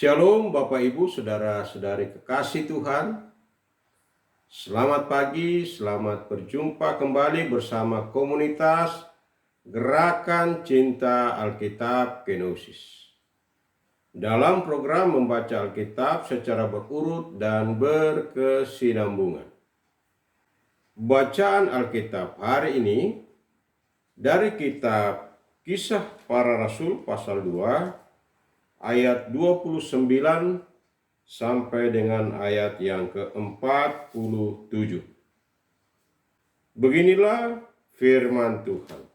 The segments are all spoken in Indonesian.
Shalom Bapak Ibu, Saudara-saudari kekasih Tuhan. Selamat pagi, selamat berjumpa kembali bersama komunitas Gerakan Cinta Alkitab Kenosis. Dalam program membaca Alkitab secara berurut dan berkesinambungan. Bacaan Alkitab hari ini dari kitab Kisah Para Rasul pasal 2 ayat 29 sampai dengan ayat yang ke-47. Beginilah firman Tuhan.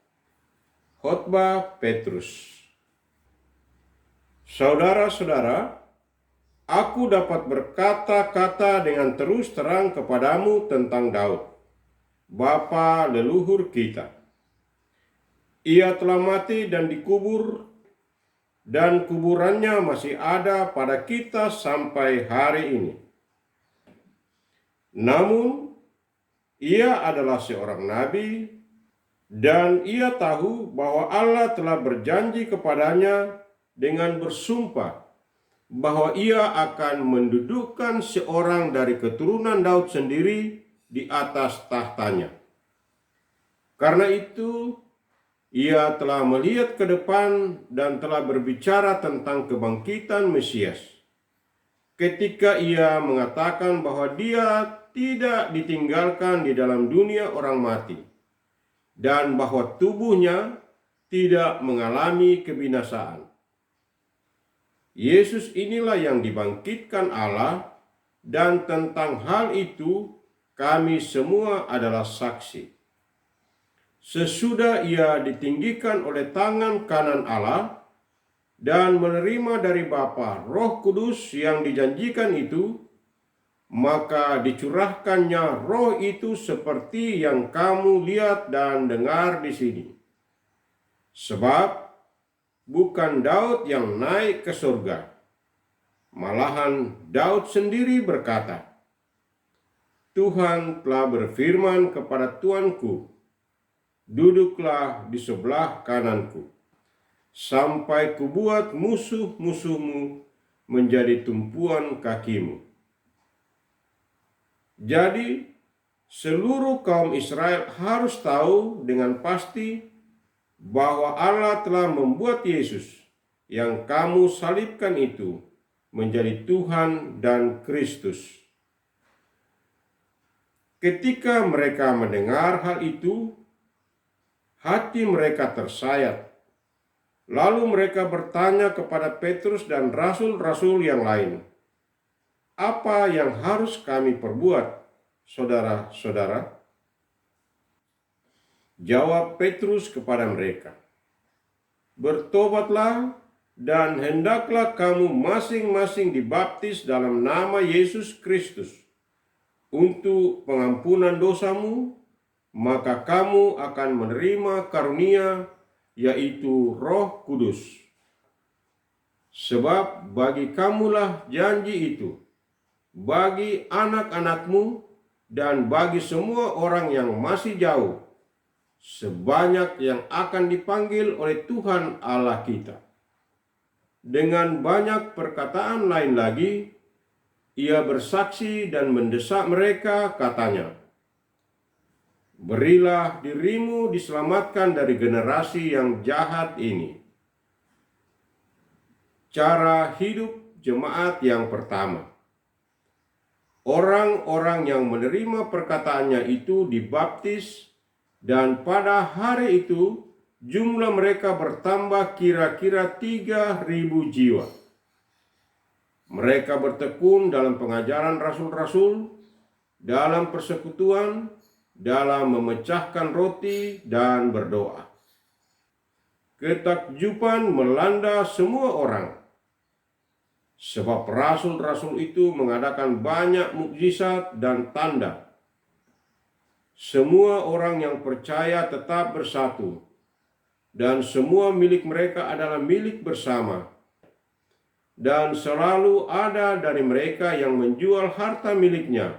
Khotbah Petrus. Saudara-saudara, aku dapat berkata-kata dengan terus terang kepadamu tentang Daud, bapa leluhur kita. Ia telah mati dan dikubur, dan kuburannya masih ada pada kita sampai hari ini. Namun, ia adalah seorang nabi, dan ia tahu bahwa Allah telah berjanji kepadanya dengan bersumpah bahwa ia akan mendudukkan seorang dari keturunan Daud sendiri di atas tahtanya. Karena itu, ia telah melihat ke depan dan telah berbicara tentang kebangkitan Mesias. Ketika ia mengatakan bahwa dia tidak ditinggalkan di dalam dunia orang mati, dan bahwa tubuhnya tidak mengalami kebinasaan. Yesus inilah yang dibangkitkan Allah, dan tentang hal itu kami semua adalah saksi. Sesudah ia ditinggikan oleh tangan kanan Allah dan menerima dari Bapa Roh Kudus yang dijanjikan itu, maka dicurahkannya Roh itu seperti yang kamu lihat dan dengar di sini. Sebab bukan Daud yang naik ke surga, malahan Daud sendiri berkata, Tuhan telah berfirman kepada Tuanku, duduklah di sebelah kananku, sampai kubuat musuh-musuhmu menjadi tumpuan kakimu. Jadi, seluruh kaum Israel harus tahu dengan pasti bahwa Allah telah membuat Yesus yang kamu salibkan itu menjadi Tuhan dan Kristus. Ketika mereka mendengar hal itu, hati mereka tersayat. Lalu mereka bertanya kepada Petrus dan rasul-rasul yang lain, "Apa yang harus kami perbuat, saudara-saudara?" Jawab Petrus kepada mereka, "Bertobatlah dan hendaklah kamu masing-masing dibaptis dalam nama Yesus Kristus untuk pengampunan dosamu, maka kamu akan menerima karunia, yaitu Roh Kudus. Sebab bagi kamulah janji itu, bagi anak-anakmu dan bagi semua orang yang masih jauh, sebanyak yang akan dipanggil oleh Tuhan Allah kita." Dengan banyak perkataan lain lagi, ia bersaksi dan mendesak mereka, katanya, "Berilah dirimu diselamatkan dari generasi yang jahat ini." Cara hidup jemaat yang pertama. Orang-orang yang menerima perkataannya itu dibaptis, dan pada hari itu jumlah mereka bertambah kira-kira 3.000 jiwa. Mereka bertekun dalam pengajaran rasul-rasul, dalam persekutuan, dalam memecahkan roti dan berdoa. Ketakjuban melanda semua orang, sebab rasul-rasul itu mengadakan banyak mukjizat dan tanda. Semua orang yang percaya tetap bersatu, dan semua milik mereka adalah milik bersama. Dan selalu ada dari mereka yang menjual harta miliknya,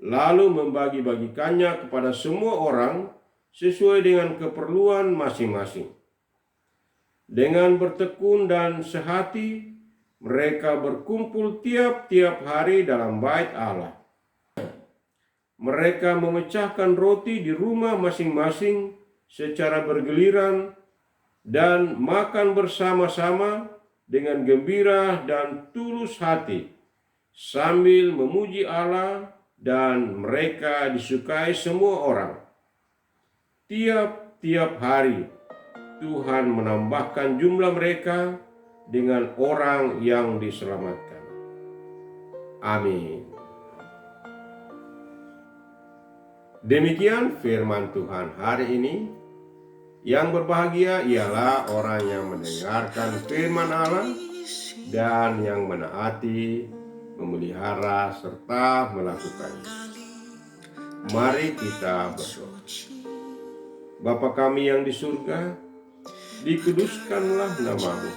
lalu membagi-bagikannya kepada semua orang sesuai dengan keperluan masing-masing. Dengan bertekun dan sehati, Mereka berkumpul tiap-tiap hari dalam bait Allah. Mereka memecahkan roti di rumah masing-masing secara bergiliran dan makan bersama-sama dengan gembira dan tulus hati, sambil memuji Allah, dan mereka disukai semua orang. Tiap-tiap hari Tuhan menambahkan jumlah mereka dengan orang yang diselamatkan. Amin. Demikian firman Tuhan hari ini. Yang berbahagia ialah orang yang mendengarkan firman Allah dan yang menaati, memelihara, serta melakukannya. Mari kita berdoa. Bapa kami yang di surga, dikuduskanlah nama-Mu.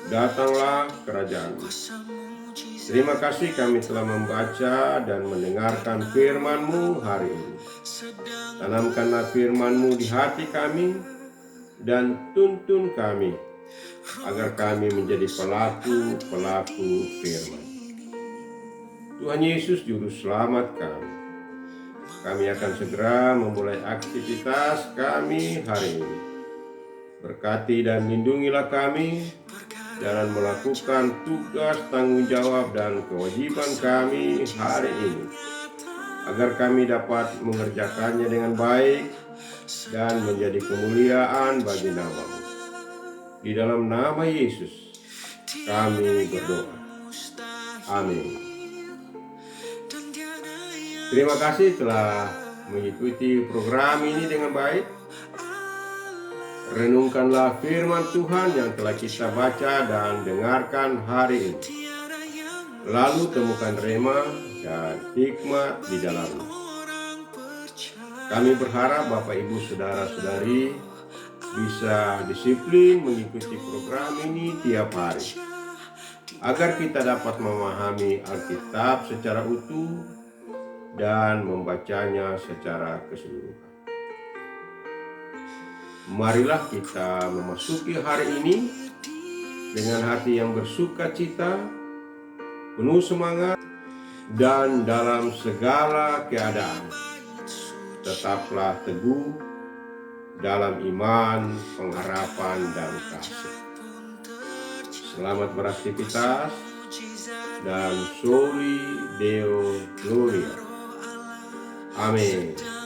Datanglah kerajaan-Mu. Terima kasih kami telah membaca dan mendengarkan firman-Mu hari ini. Tanamkanlah firman-Mu di hati kami dan tuntun kami agar kami menjadi pelaku-pelaku firman. Tuhan Yesus Juru Selamat kami. Kami akan segera memulai aktivitas kami hari ini. Berkati dan lindungilah kami dalam melakukan tugas, tanggung jawab, dan kewajiban kami hari ini, agar kami dapat mengerjakannya dengan baik dan menjadi kemuliaan bagi nama-Mu. Di dalam nama Yesus kami berdoa. Amin. Terima kasih telah mengikuti program ini dengan baik. Renungkanlah firman Tuhan yang telah kita baca dan dengarkan hari ini. Lalu temukan rema dan hikmat di dalamnya. Kami berharap Bapak Ibu Saudara-saudari bisa disiplin mengikuti program ini tiap hari, agar kita dapat memahami Alkitab secara utuh dan membacanya secara keseluruhan. Marilah kita memasuki hari ini dengan hati yang bersuka cita, penuh semangat, dan dalam segala keadaan tetaplah teguh dalam iman, pengharapan, dan kasih. Selamat beraktivitas dan Soli Deo Gloria. Amin.